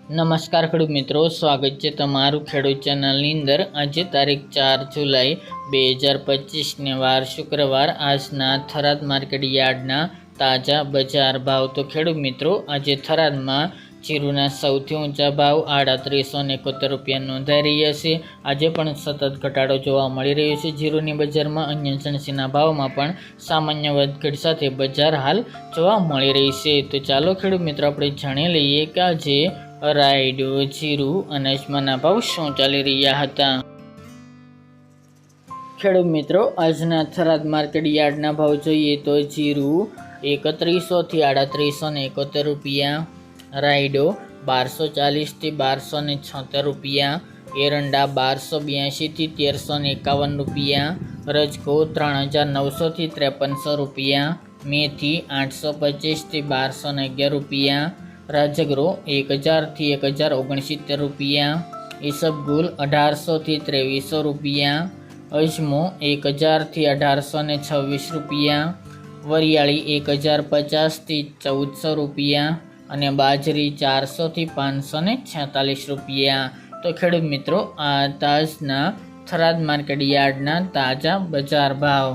નમસ્કાર ખેડૂત મિત્રો, સ્વાગત છે તમારું ખેડૂત ચેનલની અંદર। આજે તારીખ 4 જુલાઈ 2025 વાર શુક્રવાર। આજના થરાદ માર્કેટ યાર્ડના તાજા બજાર ભાવ। તો ખેડૂત મિત્રો, આજે થરાદમાં જીરુના સૌથી ઊંચા ભાવ 3871 રૂપિયા નોંધાઈ રહ્યા છે। આજે પણ સતત ઘટાડો જોવા મળી રહ્યો છે જીરુની બજારમાં। અન્ય જણસીના ભાવમાં પણ સામાન્ય વધઘટ સાથે બજાર હાલ જોવા મળી રહી છે। તો ચાલો ખેડૂત મિત્રો, આપણે જાણી લઈએ કે આજે રાયડો, જીરું અને અજમાના ભાવ શું ચાલી રહ્યા હતા। ખેડૂત મિત્રો, આજના થરાદ માર્કેટ યાર્ડના ભાવ જોઈએ તો જીરું 3100 થી 3871 રૂપિયા, રાયડો 1240 થી 1276 રૂપિયા, એરંડા 1282 થી 1351 રૂપિયા, રજકો 3900 થી 5300 રૂપિયા, મેથી 825 થી 1211 રૂપિયા, રાજગરો 1000 થી 1069 રૂપિયા, ઈસબગુલ 1800 થી 2300 રૂપિયા, અજમો 1000 થી 1826 રૂપિયા, વરિયાળી 1050 થી 1400 રૂપિયા અને બાજરી 400 થી 546 રૂપિયા। તો ખેડૂત મિત્રો, આ તાજના થરાદ માર્કેટ યાર્ડના તાજા બજાર ભાવ।